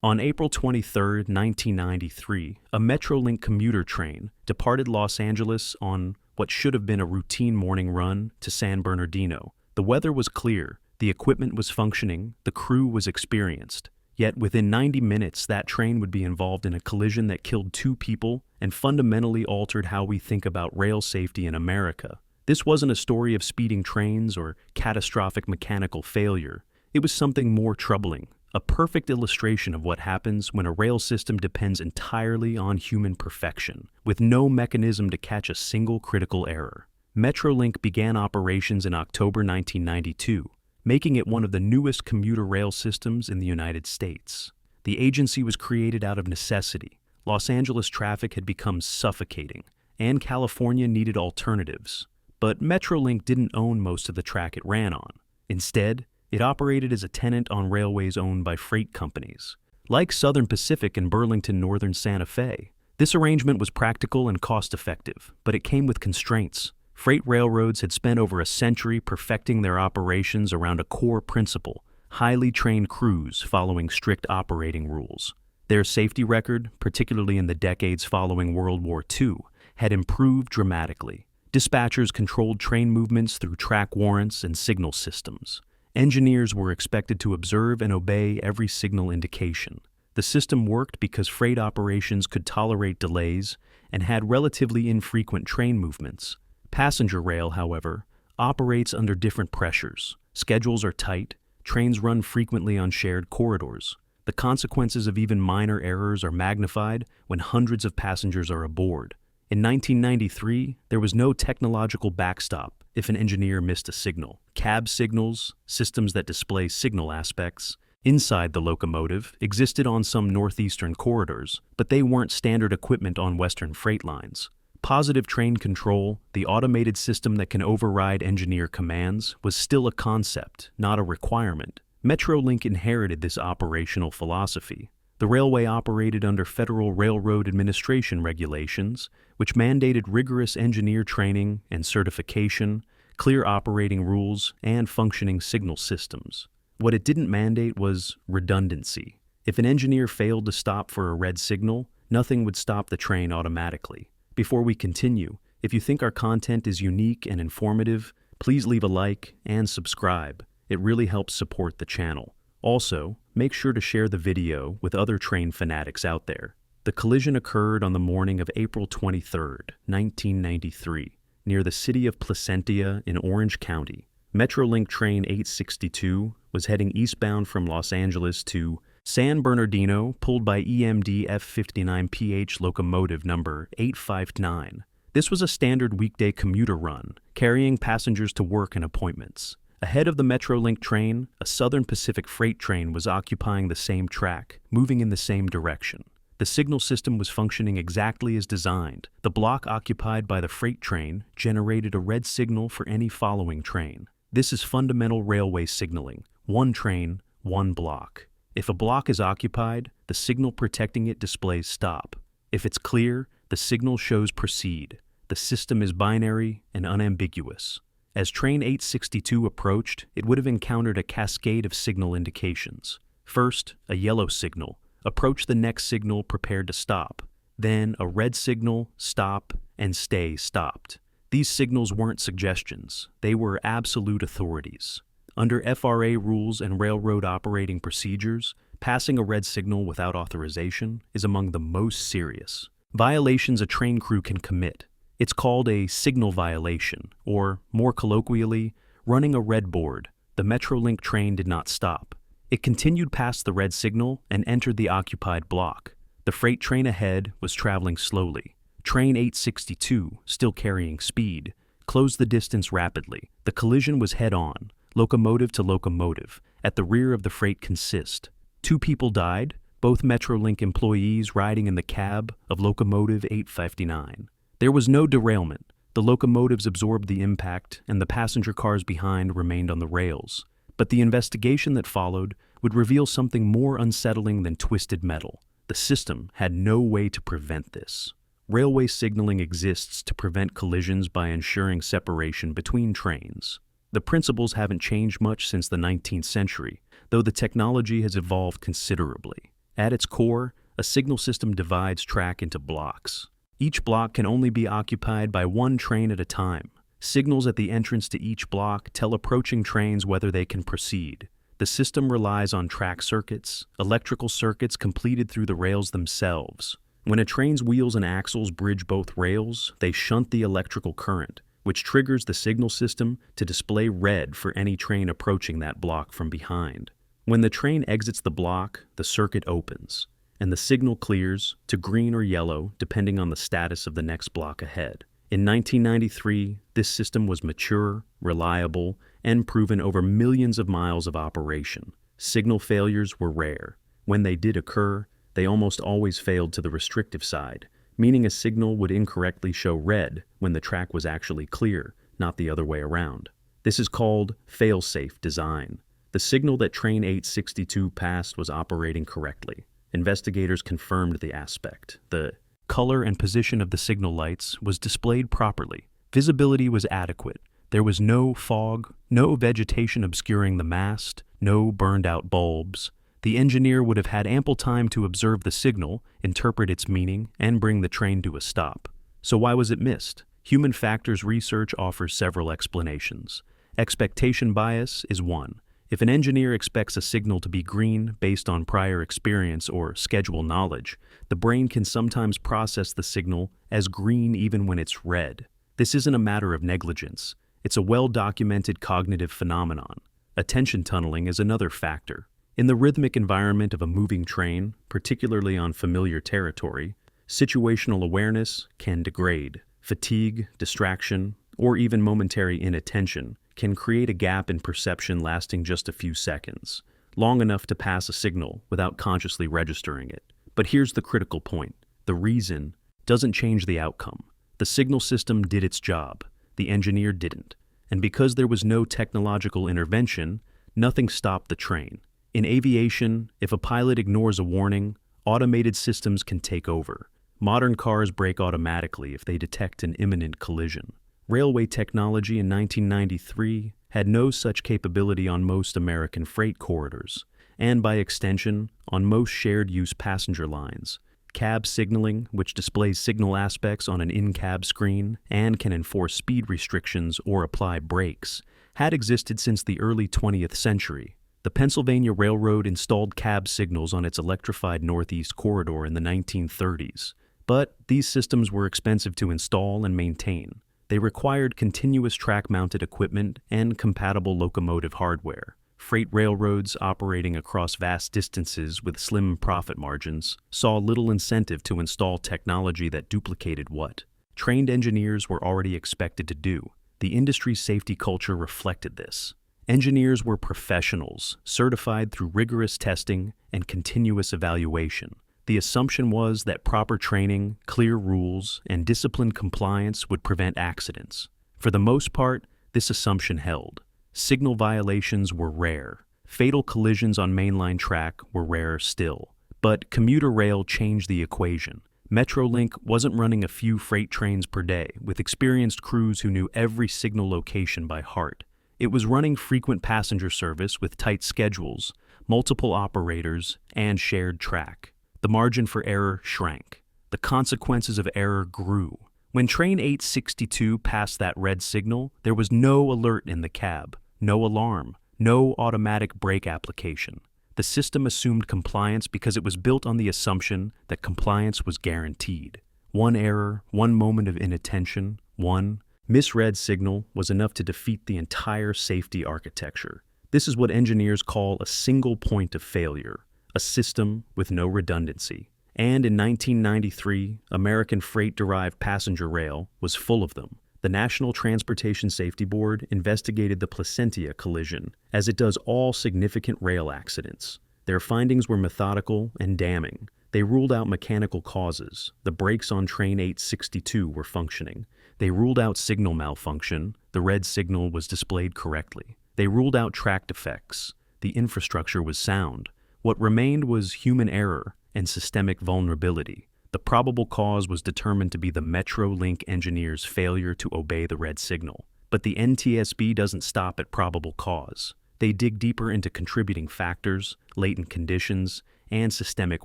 On April 23, 1993, a Metrolink commuter train departed Los Angeles on what should have been a routine morning run to San Bernardino. The weather was clear, the equipment was functioning, the crew was experienced. Yet within 90 minutes, that train would be involved in a collision that killed 2 people and fundamentally altered how we think about rail safety in America. This wasn't a story of speeding trains or catastrophic mechanical failure. It was something more troubling. A perfect illustration of what happens when a rail system depends entirely on human perfection, with no mechanism to catch a single critical error. Metrolink began operations in October 1992, making it one of the newest commuter rail systems in the United States. The agency was created out of necessity. Los Angeles traffic had become suffocating, and California needed alternatives. But Metrolink didn't own most of the track it ran on. Instead, it operated as a tenant on railways owned by freight companies. Like Southern Pacific and Burlington Northern Santa Fe, this arrangement was practical and cost-effective, but it came with constraints. Freight railroads had spent over a century perfecting their operations around a core principle: highly trained crews following strict operating rules. Their safety record, particularly in the decades following World War II, had improved dramatically. Dispatchers controlled train movements through track warrants and signal systems. Engineers were expected to observe and obey every signal indication. The system worked because freight operations could tolerate delays and had relatively infrequent train movements. Passenger rail, however, operates under different pressures. Schedules are tight, trains run frequently on shared corridors. The consequences of even minor errors are magnified when hundreds of passengers are aboard. In 1993, there was no technological backstop if an engineer missed a signal. Cab signals, systems that display signal aspects, inside the locomotive, existed on some northeastern corridors, but they weren't standard equipment on western freight lines. Positive train control, the automated system that can override engineer commands, was still a concept, not a requirement. Metrolink inherited this operational philosophy. The railway operated under Federal Railroad Administration regulations, which mandated rigorous engineer training and certification, clear operating rules, and functioning signal systems. What it didn't mandate was redundancy. If an engineer failed to stop for a red signal, nothing would stop the train automatically. Before we continue, if you think our content is unique and informative, please leave a like and subscribe. It really helps support the channel. Also, make sure to share the video with other train fanatics out there. The collision occurred on the morning of April 23, 1993, near the city of Placentia in Orange County. Metrolink train 862 was heading eastbound from Los Angeles to San Bernardino, pulled by EMD F59PH locomotive number 859. This was a standard weekday commuter run, carrying passengers to work and appointments. Ahead of the Metrolink train, a Southern Pacific freight train was occupying the same track, moving in the same direction. The signal system was functioning exactly as designed. The block occupied by the freight train generated a red signal for any following train. This is fundamental railway signaling: one train, one block. If a block is occupied, the signal protecting it displays stop. If it's clear, the signal shows proceed. The system is binary and unambiguous. As train 862 approached, it would have encountered a cascade of signal indications. First, a yellow signal. Approach the next signal prepared to stop. Then, a red signal, stop, and stay stopped. These signals weren't suggestions. They were absolute authorities. Under FRA rules and railroad operating procedures, passing a red signal without authorization is among the most serious violations a train crew can commit. It's called a signal violation, or, more colloquially, running a red board. The Metrolink train did not stop. It continued past the red signal and entered the occupied block. The freight train ahead was traveling slowly. Train 862, still carrying speed, closed the distance rapidly. The collision was head-on, locomotive to locomotive. At the rear of the freight consist. 2 people died, both Metrolink employees riding in the cab of locomotive 859. There was no derailment. The locomotives absorbed the impact, and the passenger cars behind remained on the rails. But the investigation that followed would reveal something more unsettling than twisted metal. The system had no way to prevent this. Railway signaling exists to prevent collisions by ensuring separation between trains. The principles haven't changed much since the 19th century, though the technology has evolved considerably. At its core, a signal system divides track into blocks. Each block can only be occupied by one train at a time. Signals at the entrance to each block tell approaching trains whether they can proceed. The system relies on track circuits, electrical circuits completed through the rails themselves. When a train's wheels and axles bridge both rails, they shunt the electrical current, which triggers the signal system to display red for any train approaching that block from behind. When the train exits the block, the circuit opens, and the signal clears to green or yellow depending on the status of the next block ahead. In 1993, this system was mature, reliable, and proven over millions of miles of operation. Signal failures were rare. When they did occur, they almost always failed to the restrictive side, meaning a signal would incorrectly show red when the track was actually clear, not the other way around. This is called fail-safe design. The signal that train 862 passed was operating correctly. Investigators confirmed the aspect. The color and position of the signal lights was displayed properly. Visibility was adequate. There was no fog, no vegetation obscuring the mast, no burned-out bulbs. The engineer would have had ample time to observe the signal, interpret its meaning, and bring the train to a stop. So why was it missed? Human factors research offers several explanations. Expectation bias is one. If an engineer expects a signal to be green based on prior experience or schedule knowledge, the brain can sometimes process the signal as green even when it's red. This isn't a matter of negligence. It's a well-documented cognitive phenomenon. Attention tunneling is another factor. In the rhythmic environment of a moving train, particularly on familiar territory, situational awareness can degrade. Fatigue, distraction, or even momentary inattention can create a gap in perception lasting just a few seconds, long enough to pass a signal without consciously registering it. But here's the critical point. The reason doesn't change the outcome. The signal system did its job. The engineer didn't. And because there was no technological intervention, nothing stopped the train. In aviation, if a pilot ignores a warning, automated systems can take over. Modern cars brake automatically if they detect an imminent collision. Railway technology in 1993 had no such capability on most American freight corridors, and by extension, on most shared-use passenger lines. Cab signaling, which displays signal aspects on an in-cab screen and can enforce speed restrictions or apply brakes, had existed since the early 20th century. The Pennsylvania Railroad installed cab signals on its electrified Northeast Corridor in the 1930s, but these systems were expensive to install and maintain. They required continuous track-mounted equipment and compatible locomotive hardware. Freight railroads operating across vast distances with slim profit margins saw little incentive to install technology that duplicated what trained engineers were already expected to do. The industry's safety culture reflected this. Engineers were professionals, certified through rigorous testing and continuous evaluation. The assumption was that proper training, clear rules, and disciplined compliance would prevent accidents. For the most part, this assumption held. Signal violations were rare. Fatal collisions on mainline track were rarer still. But commuter rail changed the equation. Metrolink wasn't running a few freight trains per day with experienced crews who knew every signal location by heart. It was running frequent passenger service with tight schedules, multiple operators, and shared track. The margin for error shrank. The consequences of error grew. When train 862 passed that red signal, there was no alert in the cab, no alarm, no automatic brake application. The system assumed compliance because it was built on the assumption that compliance was guaranteed. One error, one moment of inattention, one misread signal was enough to defeat the entire safety architecture. This is what engineers call a single point of failure, a system with no redundancy. And in 1993, American freight-derived passenger rail was full of them. The National Transportation Safety Board investigated the Placentia collision, as it does all significant rail accidents. Their findings were methodical and damning. They ruled out mechanical causes. The brakes on train 862 were functioning. They ruled out signal malfunction. The red signal was displayed correctly. They ruled out track defects. The infrastructure was sound. What remained was human error and systemic vulnerability. The probable cause was determined to be the Metrolink engineers' failure to obey the red signal. But the NTSB doesn't stop at probable cause. They dig deeper into contributing factors, latent conditions, and systemic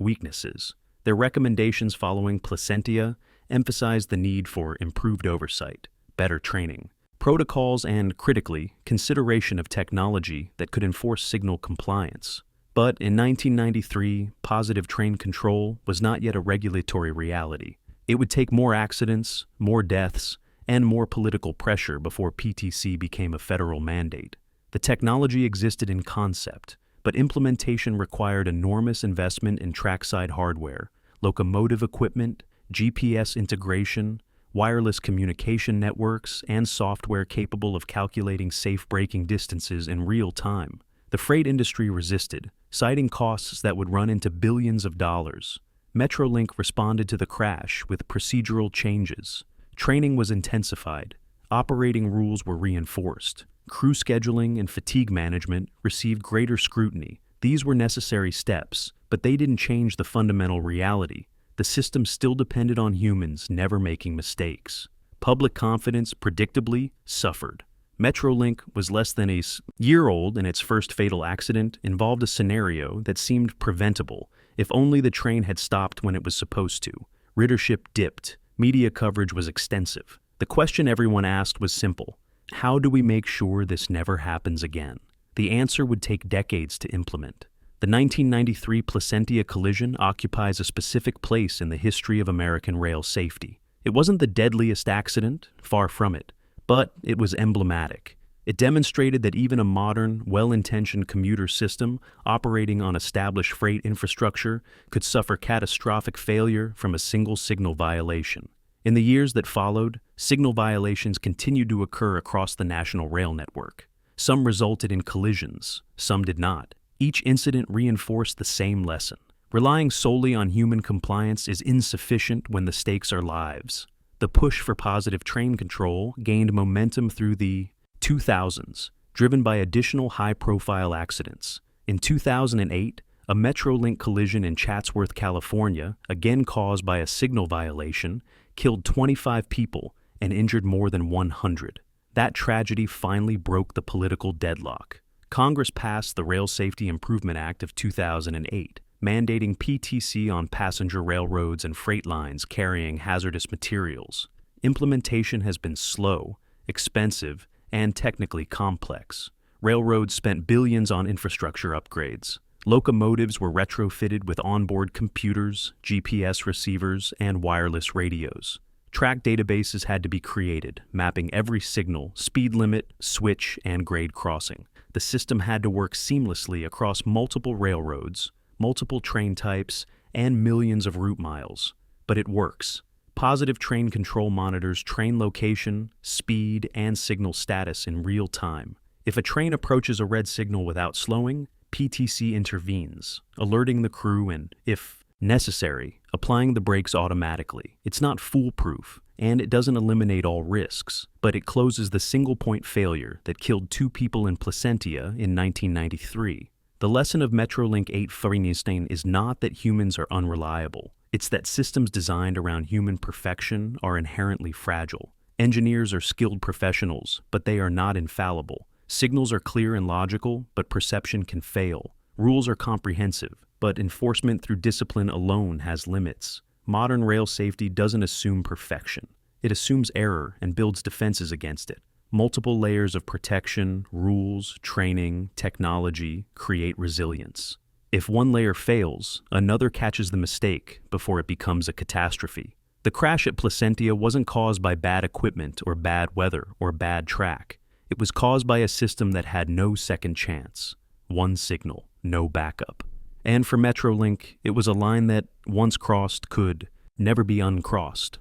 weaknesses. Their recommendations following Placentia emphasized the need for improved oversight, better training, protocols, and, critically, consideration of technology that could enforce signal compliance. But in 1993, positive train control was not yet a regulatory reality. It would take more accidents, more deaths, and more political pressure before PTC became a federal mandate. The technology existed in concept, but implementation required enormous investment in trackside hardware, locomotive equipment, GPS integration, wireless communication networks, and software capable of calculating safe braking distances in real time. The freight industry resisted, citing costs that would run into billions of dollars. Metrolink responded to the crash with procedural changes. Training was intensified. Operating rules were reinforced. Crew scheduling and fatigue management received greater scrutiny. These were necessary steps, but they didn't change the fundamental reality. The system still depended on humans never making mistakes. Public confidence, predictably, suffered. Metrolink was less than a year old, and its first fatal accident involved a scenario that seemed preventable if only the train had stopped when it was supposed to. Readership dipped. Media coverage was extensive. The question everyone asked was simple: how do we make sure this never happens again? The answer would take decades to implement. The 1993 Placentia collision occupies a specific place in the history of American rail safety. It wasn't the deadliest accident, far from it, but it was emblematic. It demonstrated that even a modern, well-intentioned commuter system operating on established freight infrastructure could suffer catastrophic failure from a single signal violation. In the years that followed, signal violations continued to occur across the national rail network. Some resulted in collisions, some did not. Each incident reinforced the same lesson. Relying solely on human compliance is insufficient when the stakes are lives. The push for positive train control gained momentum through the 2000s, driven by additional high-profile accidents. In 2008, a Metrolink collision in Chatsworth, California, again caused by a signal violation, killed 25 people and injured more than 100. That tragedy finally broke the political deadlock. Congress passed the Rail Safety Improvement Act of 2008, mandating PTC on passenger railroads and freight lines carrying hazardous materials. Implementation has been slow, expensive, and technically complex. Railroads spent billions on infrastructure upgrades. Locomotives were retrofitted with onboard computers, GPS receivers, and wireless radios. Track databases had to be created, mapping every signal, speed limit, switch, and grade crossing. The system had to work seamlessly across multiple railroads, multiple train types, and millions of route miles. But it works. Positive train control monitors train location, speed, and signal status in real time. If a train approaches a red signal without slowing, PTC intervenes, alerting the crew and, if necessary, applying the brakes automatically. It's not foolproof, and it doesn't eliminate all risks, but it closes the single-point failure that killed 2 people in Placentia in 1993. The lesson of Metrolink 8 Fragility is not that humans are unreliable. It's that systems designed around human perfection are inherently fragile. Engineers are skilled professionals, but they are not infallible. Signals are clear and logical, but perception can fail. Rules are comprehensive, but enforcement through discipline alone has limits. Modern rail safety doesn't assume perfection. It assumes error and builds defenses against it. Multiple layers of protection, rules, training, technology create resilience. If one layer fails, another catches the mistake before it becomes a catastrophe. The crash at Placentia wasn't caused by bad equipment or bad weather or bad track. It was caused by a system that had no second chance. One signal, no backup. And for Metrolink, it was a line that, once crossed, could never be uncrossed.